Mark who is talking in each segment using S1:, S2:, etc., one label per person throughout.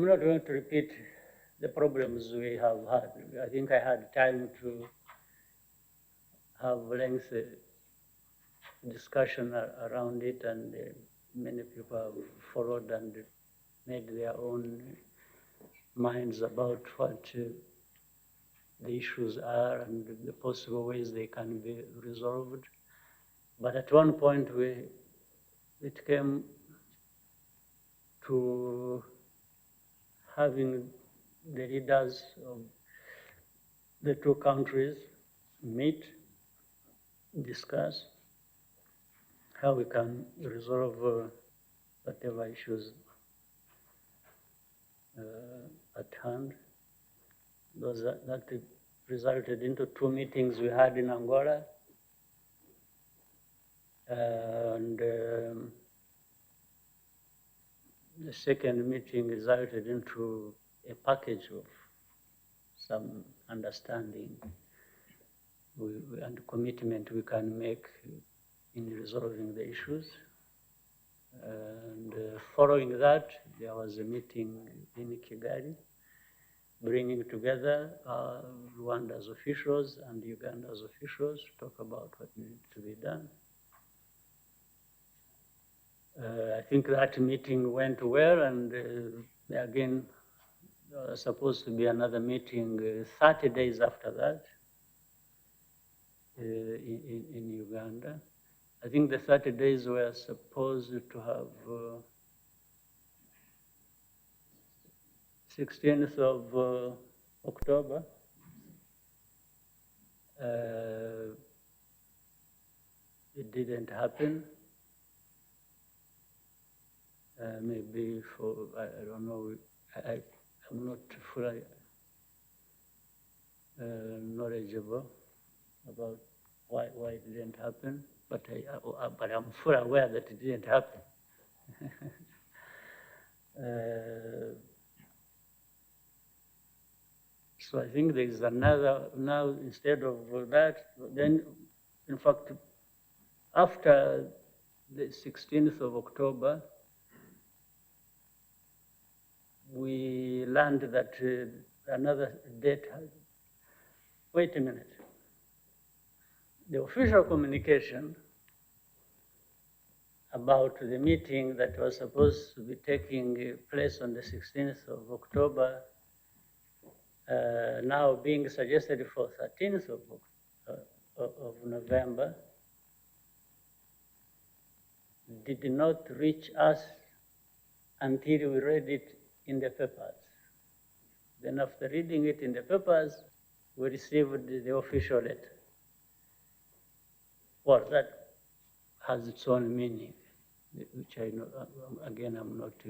S1: I'm not going to repeat the problems we have had. I think I had time to have lengthy discussion around it, and many people have followed and made their own minds about what the issues are and the possible ways they can be resolved. But at one point, it came to having the leaders of the two countries meet, discuss how we can resolve whatever issues at hand. That resulted into two meetings we had in Angola. And the second meeting resulted into a package of some understanding and commitment we can make in resolving the issues. And following that, there was a meeting in Kigali, bringing together Rwanda's officials and Uganda's officials to talk about what needed to be done. I think that meeting went well, and again, there was supposed to be another meeting 30 days after that in Uganda. I think the 30 days were supposed to have 16th of October. It didn't happen. Maybe for, I don't know, I'm not fully knowledgeable about why it didn't happen, but I'm fully aware that it didn't happen. So I think there is another, now instead of that, then in fact, after the 16th of October, we learned that another date, wait a minute. The official communication about the meeting that was supposed to be taking place on the 16th of October, now being suggested for 13th of November, did not reach us until we read it in the papers. Then after reading it in the papers, we received the official letter. Well, that has its own meaning, which I know, again, I'm not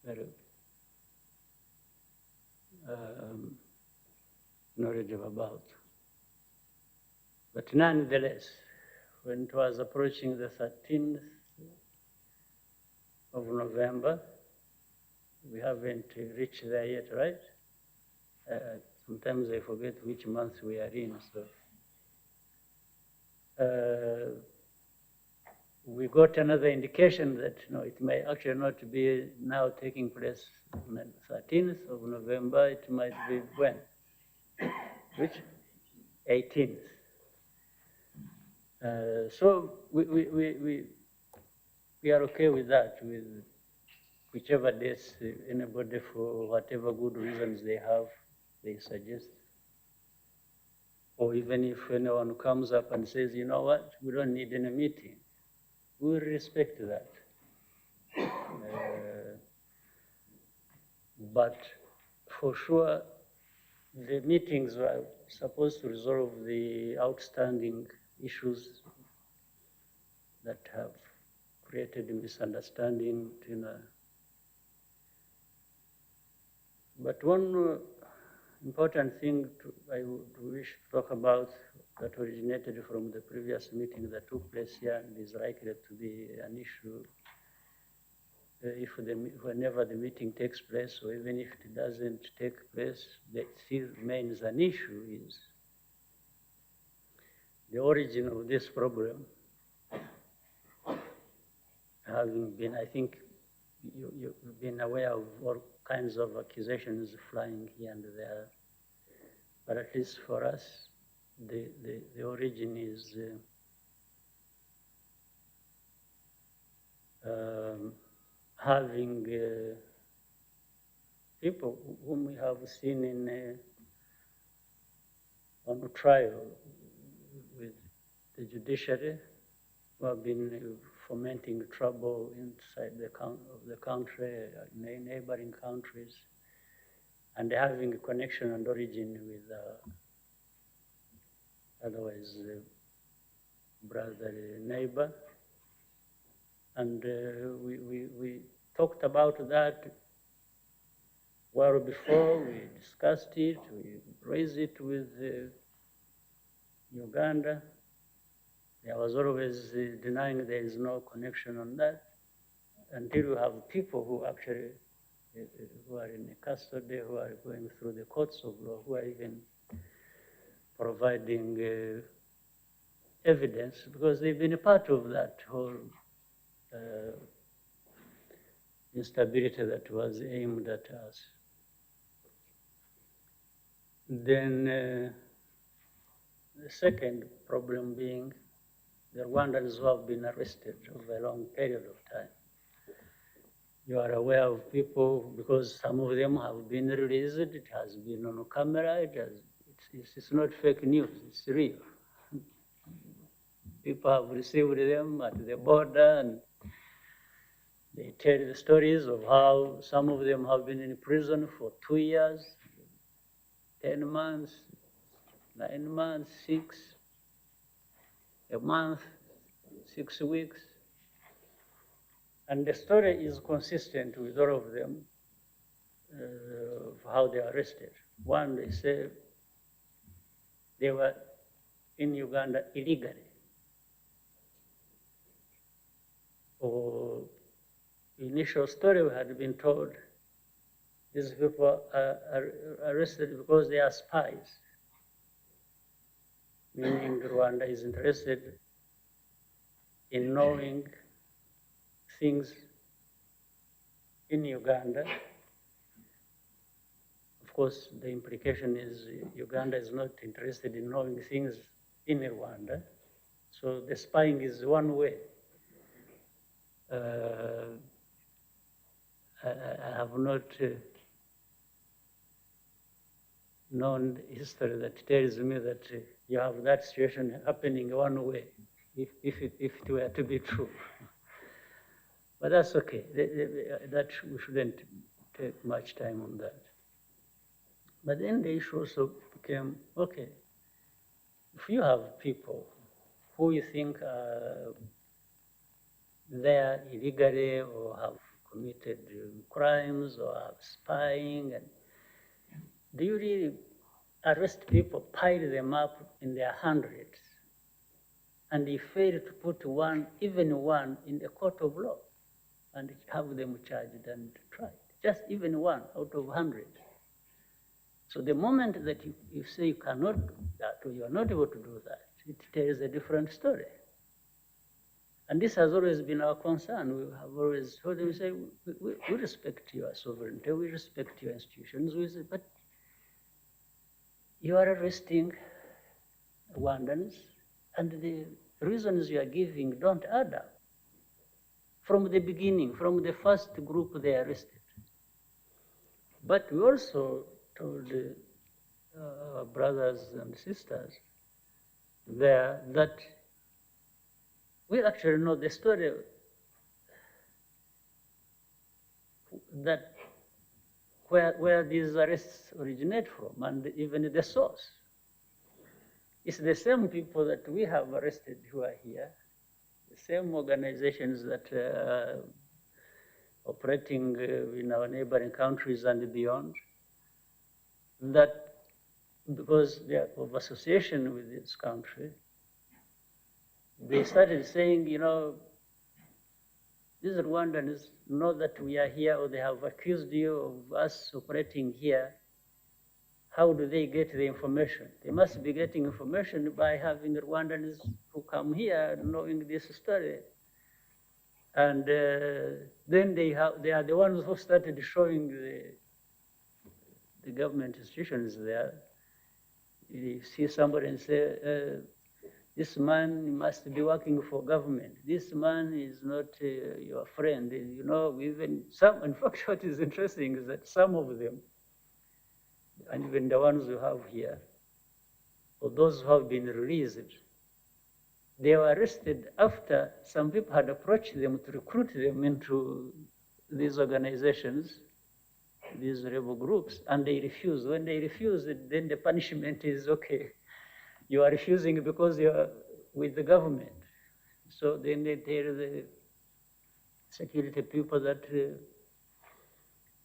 S1: very knowledgeable about. But nonetheless, when it was approaching the 13th of November, we haven't reached there yet, right? Sometimes I forget which month we are in, so. We got another indication that it may actually not be now taking place on the 13th of November, it might be when? Which? 18th. So we are okay with that, with whichever dates anybody, for whatever good reasons they have, they suggest. Or even if anyone comes up and says, you know what, we don't need any meeting, we respect that. But for sure, the meetings were supposed to resolve the outstanding issues that have created a misunderstanding between But one important thing I would wish to talk about that originated from the previous meeting that took place here and is likely to be an issue whenever the meeting takes place, or even if it doesn't take place, that still remains an issue, is the origin of this problem having been, I think, you've been aware of all kinds of accusations flying here and there. But at least for us, the origin is having people whom we have seen in on trial with the judiciary, who have been fomenting trouble inside the country, in neighboring countries, and having a connection and origin with otherwise brother neighbor. And we talked about that well before. We discussed it, we raised it with Uganda. There was always denying there is no connection on that, until you have people who actually who are in custody, who are going through the courts of law, who are even providing evidence, because they've been a part of that whole instability that was aimed at us. Then the second problem being the Rwandans who have been arrested over a long period of time. You are aware of people, because some of them have been released, it has been on camera, it's not fake news, it's real. People have received them at the border, and they tell the stories of how some of them have been in prison for 2 years, 10 months, 9 months, 6, a month, 6 weeks. And the story is consistent with all of them, of how they are arrested. One, they say they were in Uganda illegally. Or initial story we had been told, these people are arrested because they are spies, meaning Rwanda is interested in knowing things in Uganda. Of course, the implication is Uganda is not interested in knowing things in Rwanda. So the spying is one way. I have not known history that tells me that you have that situation happening one way, if it were to be true. But that's okay. That we shouldn't take much time on that. But then the issue also became, okay, if you have people who you think are there illegally or have committed crimes or are spying, and do you really arrest people, pile them up in their hundreds, and you fail to put one, even one, in the court of law and have them charged and tried? Just even one out of hundreds. So the moment that you say you cannot do that, or you are not able to do that, it tells a different story. And this has always been our concern. We have always heard them say, we respect your sovereignty, we respect your institutions, we say, but you are arresting Rwandans, and the reasons you are giving don't add up. From the beginning, from the first group they arrested. But we also told our brothers and sisters there that we actually know the story that where these arrests originate from, and even the source. It's the same people that we have arrested who are here, the same organizations that are operating in our neighboring countries and beyond, that because they are of association with this country, they started saying, you know, these Rwandans know that we are here, or they have accused you of us operating here. How do they get the information? They must be getting information by having Rwandans who come here knowing this story. And then they are the ones who started showing the government institutions there. You see somebody and say, this man must be working for government. This man is not your friend. You know, even some, in fact, what is interesting is that some of them, and even the ones you have here, or those who have been released, they were arrested after some people had approached them to recruit them into these organizations, these rebel groups, and they refused. When they refused, then the punishment is, okay, you are refusing because you are with the government. So then they tell the security people that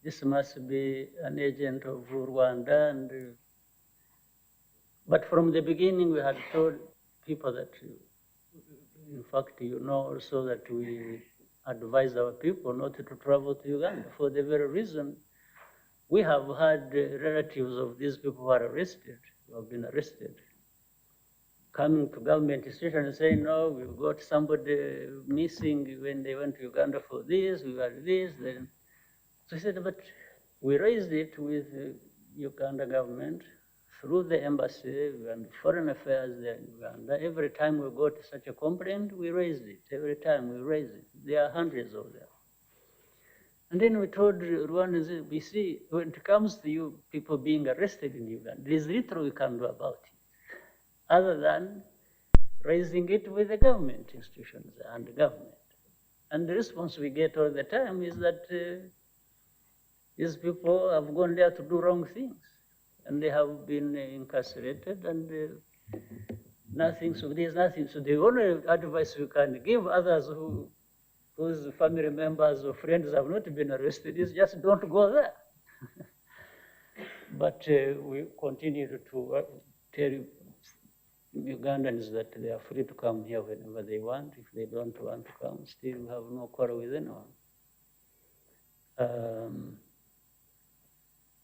S1: this must be an agent of Rwanda. And, but from the beginning, we had told people that, in fact, you know also that we advise our people not to travel to Uganda for the very reason we have had relatives of these people who are arrested, who have been arrested, coming to government institution and saying, no, we've got somebody missing when they went to Uganda for this, we got this. Then, so I said, but we raised it with the Uganda government through the embassy and foreign affairs there in Uganda. Every time we got such a complaint, we raised it. Every time we raised it. There are hundreds of them. And then we told Rwandans, we see, when it comes to you people being arrested in Uganda, there's little we can do about it, other than raising it with the government institutions and the government. And the response we get all the time is that these people have gone there to do wrong things, and they have been incarcerated, and nothing, so there's nothing. So the only advice we can give others whose family members or friends have not been arrested is just don't go there. But we continue to tell Ugandans that they are free to come here whenever they want. If they don't want to come, still we have no quarrel with anyone.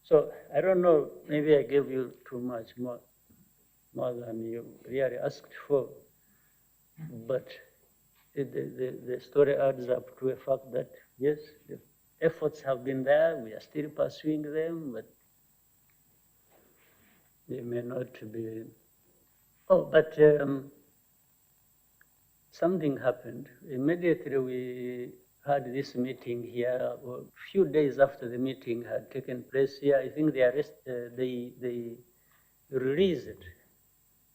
S1: So I don't know, maybe I gave you too much more than you really asked for, but the story adds up to a fact that, yes, the efforts have been there, we are still pursuing them, but they may not be. Oh, but something happened. Immediately we had this meeting here, a few days after the meeting had taken place here. I think they released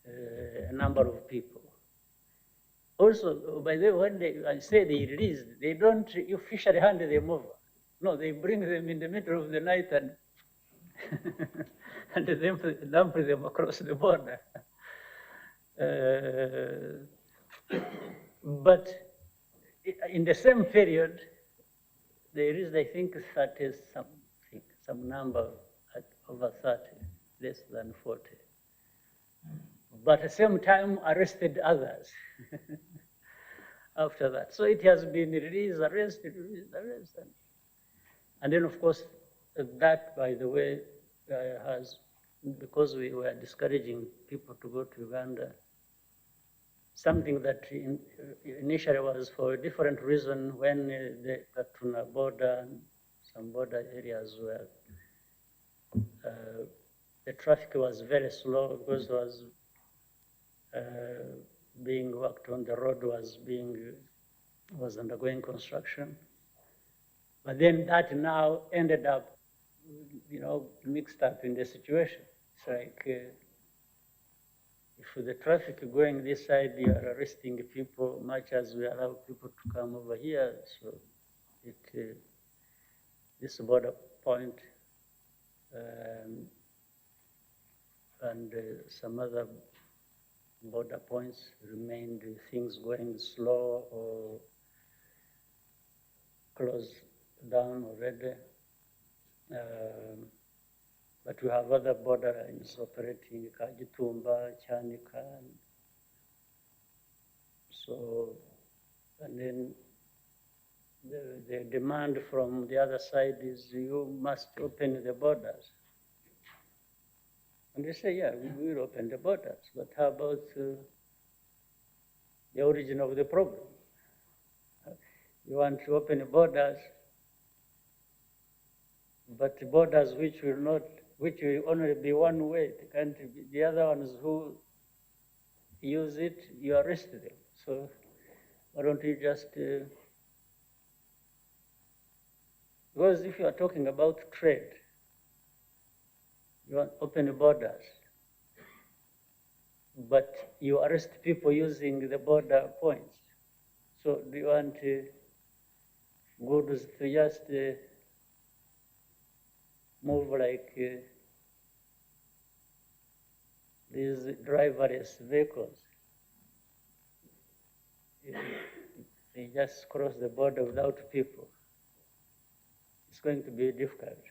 S1: a number of people. Also, by the way, when I say they release, they don't officially hand them over. No, they bring them in the middle of the night and and dump them across the border. But in the same period, there is, I think, 30 something, some number at over 30, less than 40. But at the same time, arrested others after that. So it has been released, arrested, released, arrested. And then, of course, that, by the way, has, because we were discouraging people to go to Uganda, something that initially was for a different reason when the Gatuna border and some border areas were, the traffic was very slow because it was being worked on, the road was undergoing construction. But then that now ended up, mixed up in the situation. It's like, if the traffic going this side, you are arresting people much as we allow people to come over here. So this border point and some other border points remained things going slow or closed down already. But we have other border lines operating, Kajitumba, Chanika. So, and then the demand from the other side is you must open the borders. And they say, yeah, we will open the borders, but how about the origin of the problem? You want to open borders, but borders which will only be one way. The other ones who use it, you arrest them. So why don't you just, because if you are talking about trade, you want open borders, but you arrest people using the border points. So do you want goods to just move like these driverless vehicles? They just cross the border without people. It's going to be difficult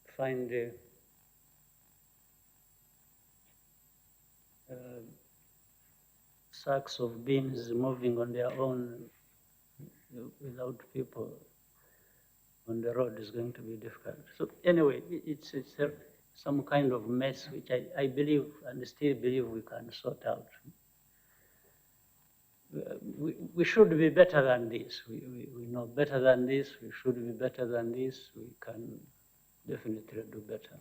S1: to find sacks of beans moving on their own without people on the road is going to be difficult. So anyway, it's some kind of mess which I believe and still believe we can sort out. We should be better than this. We know better than this. We should be better than this. We can definitely do better.